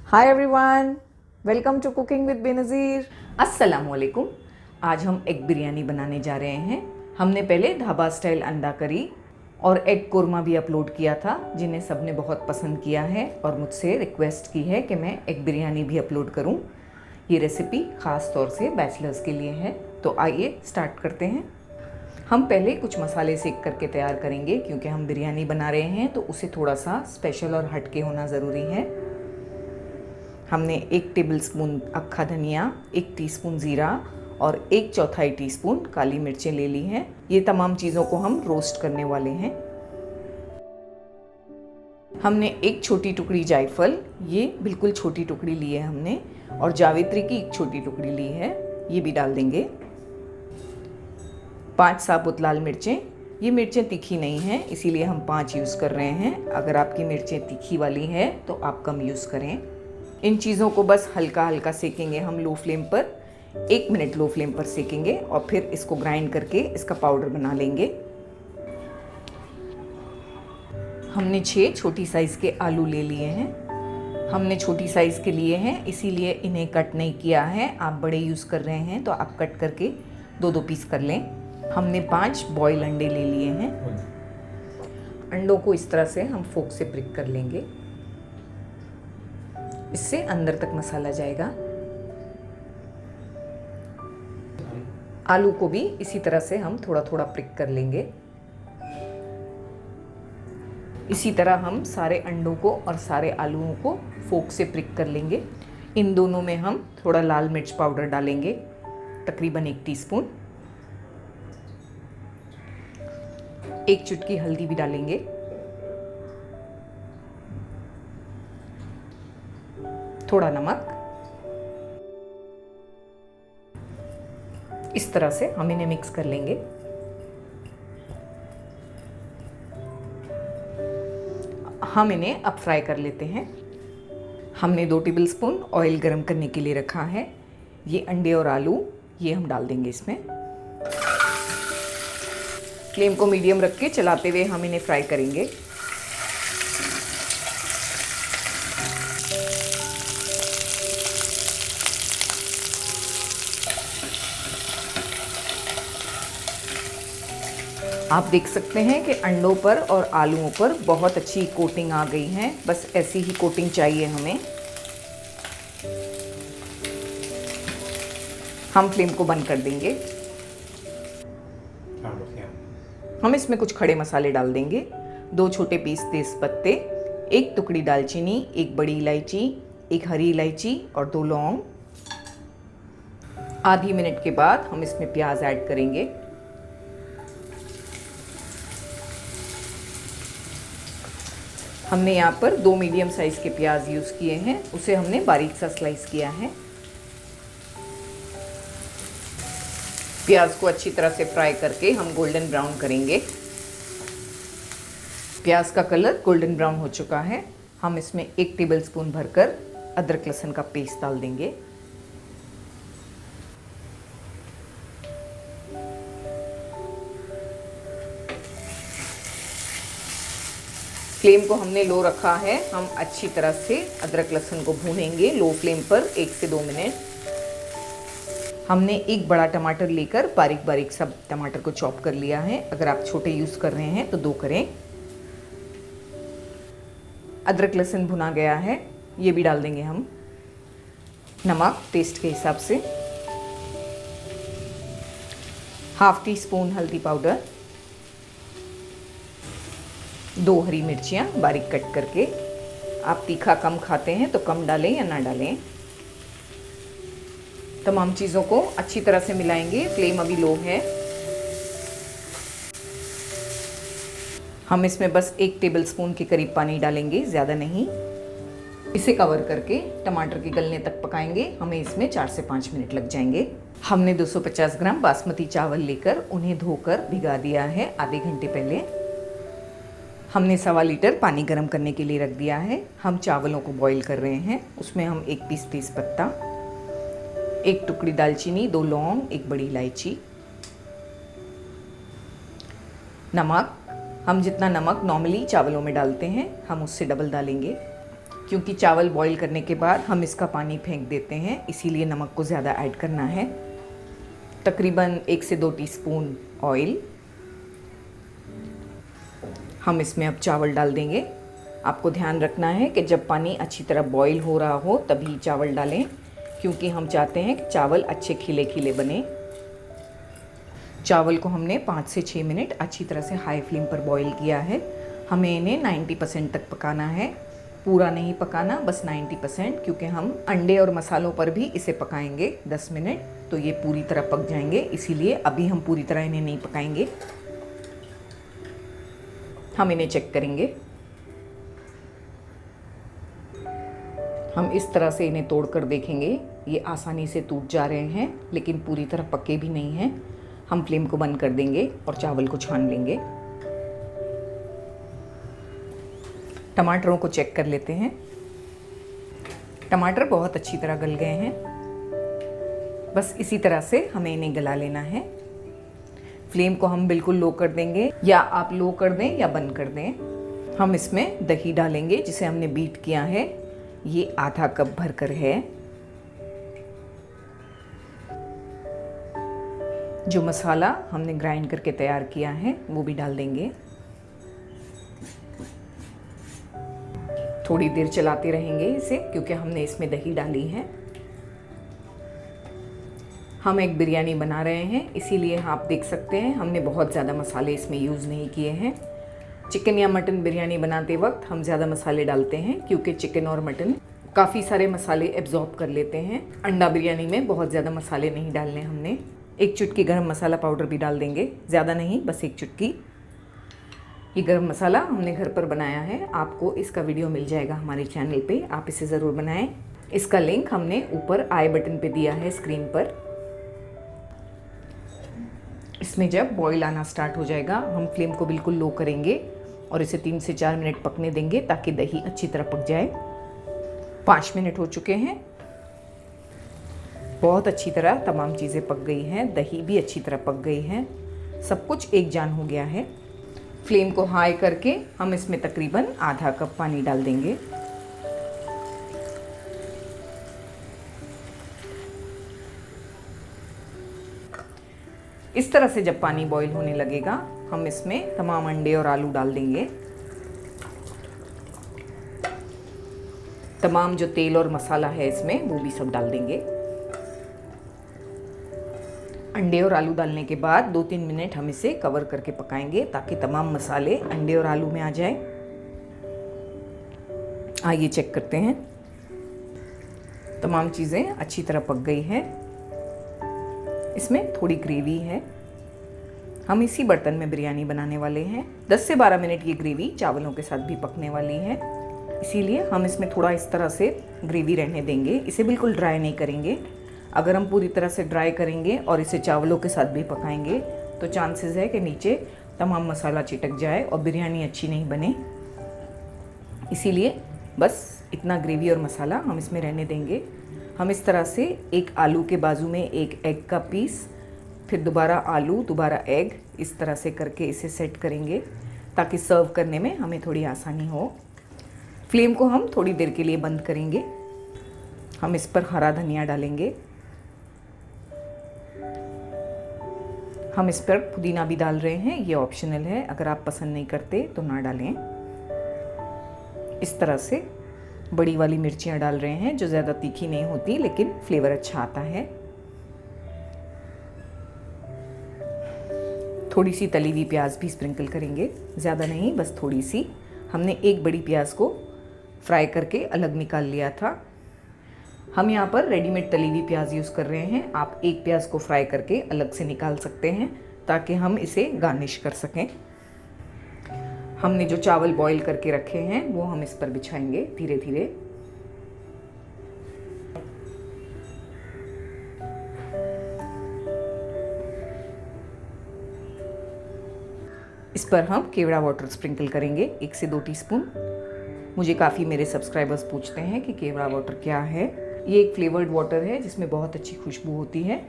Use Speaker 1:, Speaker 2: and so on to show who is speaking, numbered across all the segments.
Speaker 1: Hi everyone, welcome to cooking with Benazir. अस्सलामुअलैकुम। आज हम एग बिरयानी बनाने जा रहे हैं। हमने पहले ढाबा स्टाइल अंडा करी और एग कोरमा भी अपलोड किया था, जिन्हें सबने बहुत पसंद किया है और मुझसे रिक्वेस्ट की है कि मैं एग बिरयानी भी अपलोड करूं। ये रेसिपी ख़ास तौर से बैचलर्स के लिए है। तो आइए स्टार्ट करते हैं। हम पहले कुछ मसाले सेक करके तैयार करेंगे, क्योंकि हम बिरयानी बना रहे हैं तो उसे थोड़ा सा स्पेशल और हटके होना ज़रूरी है। हमने 1 टेबलस्पून अक्खा धनिया, 1 टीस्पून ज़ीरा और 1/4 टीस्पून काली मिर्चें ले ली हैं। ये तमाम चीज़ों को हम रोस्ट करने वाले हैं। हमने 1 छोटी टुकड़ी जायफल, ये बिल्कुल छोटी टुकड़ी ली है हमने, और जावित्री की 1 छोटी टुकड़ी ली है, ये भी डाल देंगे। 5 साबुत लाल मिर्चें, ये मिर्चें तीखी नहीं हैं, इसीलिए हम 5 यूज़ कर रहे हैं। अगर आपकी मिर्चें तीखी वाली हैं तो आप कम यूज़ करें। इन चीज़ों को बस हल्का हल्का सेकेंगे हम लो फ्लेम पर। 1 मिनट लो फ्लेम पर सेकेंगे और फिर इसको ग्राइंड करके इसका पाउडर बना लेंगे। हमने 6 छोटी साइज़ के आलू ले लिए हैं। हमने छोटी साइज़ के लिए हैं, इसीलिए इन्हें कट नहीं किया है। आप बड़े यूज़ कर रहे हैं तो आप कट करके 2-2 पीस कर लें। हमने 5 बॉयल अंडे ले लिए हैं। अंडों को इस तरह से हम फोक से ब्रेक कर लेंगे, इससे अंदर तक मसाला जाएगा। आलू को भी इसी तरह से हम थोड़ा थोड़ा प्रिक कर लेंगे। इसी तरह हम सारे अंडों को और सारे आलूओं को फोक से प्रिक कर लेंगे। इन दोनों में हम थोड़ा लाल मिर्च पाउडर डालेंगे, तकरीबन 1 टीस्पून। 1 चुटकी हल्दी भी डालेंगे। थोड़ा नमक। इस तरह से हम इन्हें मिक्स कर लेंगे। हम इन्हें अब फ्राई कर लेते हैं। हमने 2 टेबलस्पून ऑयल गरम करने के लिए रखा है। ये अंडे और आलू ये हम डाल देंगे इसमें। फ्लेम को मीडियम रख के चलाते हुए हम इन्हें फ्राई करेंगे। आप देख सकते हैं कि अंडों पर और आलूओं पर बहुत अच्छी कोटिंग आ गई है। बस ऐसी ही कोटिंग चाहिए हमें। हम फ्लेम को बंद कर देंगे। हम इसमें कुछ खड़े मसाले डाल देंगे। 2 छोटे पीस तेज पत्ते, 1 टुकड़ी दालचीनी, 1 बड़ी इलायची, 1 हरी इलायची और 2 लौंग। आधी मिनट के बाद हम इसमें प्याज ऐड करेंगे। हमने यहाँ पर 2 मीडियम साइज़ के प्याज यूज़ किए हैं, उसे हमने बारीक सा स्लाइस किया है। प्याज को अच्छी तरह से फ्राई करके हम गोल्डन ब्राउन करेंगे। प्याज का कलर गोल्डन ब्राउन हो चुका है। हम इसमें 1 टेबलस्पून भरकर अदरक लहसुन का पेस्ट डाल देंगे। फ्लेम को हमने लो रखा है। हम अच्छी तरह से अदरक लहसुन को भूनेंगे लो फ्लेम पर 1 से 2 मिनट। हमने 1 बड़ा टमाटर लेकर बारीक बारीक सब टमाटर को चॉप कर लिया है। अगर आप छोटे यूज़ कर रहे हैं तो 2 करें। अदरक लहसुन भुना गया है, ये भी डाल देंगे हम। नमक टेस्ट के हिसाब से, ½ टीस्पून हल्दी पाउडर, 2 हरी मिर्चियाँ बारीक कट करके। आप तीखा कम खाते हैं तो कम डालें या ना डालें। तमाम चीज़ों को अच्छी तरह से मिलाएंगे। फ्लेम अभी लो है। हम इसमें बस 1 टेबलस्पून के करीब पानी डालेंगे, ज़्यादा नहीं। इसे कवर करके टमाटर के गलने तक पकाएंगे। हमें इसमें 4 से 5 मिनट लग जाएंगे। हमने 250 ग्राम बासमती चावल लेकर उन्हें धोकर भिगा दिया है आधे घंटे पहले। हमने 1.25 लीटर पानी गर्म करने के लिए रख दिया है। हम चावलों को बॉईल कर रहे हैं। उसमें हम 1 पीस तेज पत्ता, 1 टुकड़ी दालचीनी, 2 लौंग, 1 बड़ी इलायची, नमक। हम जितना नमक नॉर्मली चावलों में डालते हैं हम उससे डबल डालेंगे। क्योंकि चावल बॉईल करने के बाद हम इसका पानी फेंक देते हैं, इसीलिए नमक को ज़्यादा ऐड करना है। तकरीबन 1 से 2 टीस्पून ऑयल। हम इसमें अब चावल डाल देंगे। आपको ध्यान रखना है कि जब पानी अच्छी तरह बॉईल हो रहा हो तभी चावल डालें, क्योंकि हम चाहते हैं कि चावल अच्छे खिले खिले बने। चावल को हमने 5 से 6 मिनट अच्छी तरह से हाई फ्लेम पर बॉईल किया है। हमें इन्हें 90% तक पकाना है, पूरा नहीं पकाना, बस 90%, क्योंकि हम अंडे और मसालों पर भी इसे पकाएंगे 10 मिनट, तो ये पूरी तरह पक जाएंगे। इसीलिए अभी हम पूरी तरह इन्हें नहीं पकाएंगे। हम इन्हें चेक करेंगे। हम इस तरह से इन्हें तोड़कर देखेंगे। ये आसानी से टूट जा रहे हैं, लेकिन पूरी तरह पके भी नहीं हैं। हम फ्लेम को बंद कर देंगे और चावल को छान लेंगे। टमाटरों को चेक कर लेते हैं। टमाटर बहुत अच्छी तरह गल गए हैं। बस इसी तरह से हमें इन्हें गला लेना है। फ्लेम को हम बिल्कुल लो कर देंगे, या आप लो कर दें या बंद कर दें। हम इसमें दही डालेंगे जिसे हमने बीट किया है। ये आधा कप भरकर है। जो मसाला हमने ग्राइंड करके तैयार किया है वो भी डाल देंगे। थोड़ी देर चलाते रहेंगे इसे, क्योंकि हमने इसमें दही डाली है। हम एक बिरयानी बना रहे हैं, इसीलिए आप देख सकते हैं हमने बहुत ज़्यादा मसाले इसमें यूज़ नहीं किए हैं। चिकन या मटन बिरयानी बनाते वक्त हम ज़्यादा मसाले डालते हैं, क्योंकि चिकन और मटन काफ़ी सारे मसाले एब्जॉर्ब कर लेते हैं। अंडा बिरयानी में बहुत ज़्यादा मसाले नहीं डालने हमने। 1 चुटकी गरम मसाला पाउडर भी डाल देंगे, ज़्यादा नहीं, बस 1 चुटकी। ये गरम मसाला हमने घर पर बनाया है। आपको इसका वीडियो मिल जाएगा हमारे चैनल पे, आप इसे ज़रूर बनाएं। इसका लिंक हमने ऊपर आई बटन पे दिया है स्क्रीन पर। इसमें जब बॉईल आना स्टार्ट हो जाएगा, हम फ्लेम को बिल्कुल लो करेंगे और इसे 3 से 4 मिनट पकने देंगे, ताकि दही अच्छी तरह पक जाए। 5 मिनट हो चुके हैं। बहुत अच्छी तरह तमाम चीज़ें पक गई हैं, दही भी अच्छी तरह पक गई है, सब कुछ एक जान हो गया है। फ्लेम को हाई करके हम इसमें तकरीबन आधा कप पानी डाल देंगे। इस तरह से जब पानी बॉईल होने लगेगा, हम इसमें तमाम अंडे और आलू डाल देंगे। तमाम जो तेल और मसाला है इसमें वो भी सब डाल देंगे। अंडे और आलू डालने के बाद 2-3 मिनट हम इसे कवर करके पकाएंगे, ताकि तमाम मसाले अंडे और आलू में आ जाए। आइए चेक करते हैं। तमाम चीज़ें अच्छी तरह पक गई हैं। इसमें थोड़ी ग्रेवी है। हम इसी बर्तन में बिरयानी बनाने वाले हैं। 10 से 12 मिनट ये ग्रेवी चावलों के साथ भी पकने वाली है, इसीलिए हम इसमें थोड़ा इस तरह से ग्रेवी रहने देंगे। इसे बिल्कुल ड्राई नहीं करेंगे। अगर हम पूरी तरह से ड्राई करेंगे और इसे चावलों के साथ भी पकाएंगे, तो चांसेस है कि नीचे तमाम मसाला चिटक जाए और बिरयानी अच्छी नहीं बने। इसीलिए बस इतना ग्रेवी और मसाला हम इसमें रहने देंगे। हम इस तरह से एक आलू के बाजू में एक एग का पीस, फिर दोबारा आलू, दोबारा एग, इस तरह से करके इसे सेट करेंगे, ताकि सर्व करने में हमें थोड़ी आसानी हो। फ्लेम को हम थोड़ी देर के लिए बंद करेंगे। हम इस पर हरा धनिया डालेंगे। हम इस पर पुदीना भी डाल रहे हैं, ये ऑप्शनल है, अगर आप पसंद नहीं करते तो ना डालें। इस तरह से बड़ी वाली मिर्चियाँ डाल रहे हैं, जो ज़्यादा तीखी नहीं होती, लेकिन फ्लेवर अच्छा आता है। थोड़ी सी तली हुई प्याज भी स्प्रिंकल करेंगे, ज़्यादा नहीं, बस थोड़ी सी। हमने एक बड़ी प्याज को फ्राई करके अलग निकाल लिया था। हम यहाँ पर रेडीमेड तली हुई प्याज यूज़ कर रहे हैं। आप एक प्याज को फ्राई करके अलग से निकाल सकते हैं, ताकि हम इसे गार्निश कर सकें। हमने जो चावल बॉईल करके रखे हैं वो हम इस पर बिछाएंगे धीरे धीरे। इस पर हम केवड़ा वाटर स्प्रिंकल करेंगे 1 से 2 टीस्पून। मुझे काफ़ी मेरे सब्सक्राइबर्स पूछते हैं कि केवड़ा वाटर क्या है। ये एक फ्लेवर्ड वाटर है जिसमें बहुत अच्छी खुशबू होती है।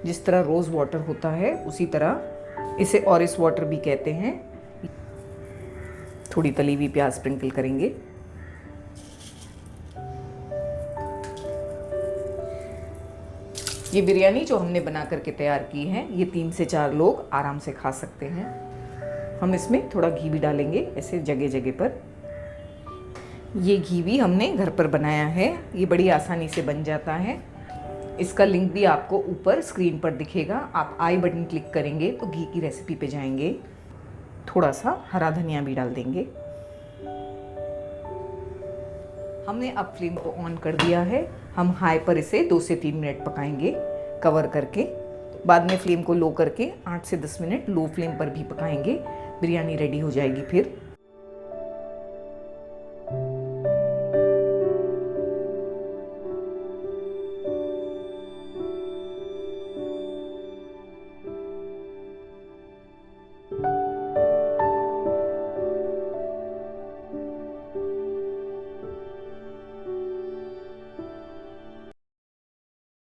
Speaker 1: जिस तरह रोज़ वाटर होता है उसी तरह इसे ऑरिस वाटर भी कहते हैं। थोड़ी तली हुई प्याज स्प्रिंकल करेंगे। ये बिरयानी जो हमने बना करके तैयार की है, ये 3 से 4 लोग आराम से खा सकते हैं। हम इसमें थोड़ा घी भी डालेंगे ऐसे जगह जगह पर। ये घी भी हमने घर पर बनाया है, ये बड़ी आसानी से बन जाता है। इसका लिंक भी आपको ऊपर स्क्रीन पर दिखेगा। आप आई बटन क्लिक करेंगे तो घी की रेसिपी पे जाएंगे। थोड़ा सा हरा धनिया भी डाल देंगे। हमने अब फ्लेम को ऑन कर दिया है। हम हाई पर इसे 2 से 3 मिनट पकाएंगे कवर करके। बाद में फ्लेम को लो करके 8 से 10 मिनट लो फ्लेम पर भी पकाएंगे। बिरयानी रेडी हो जाएगी फिर।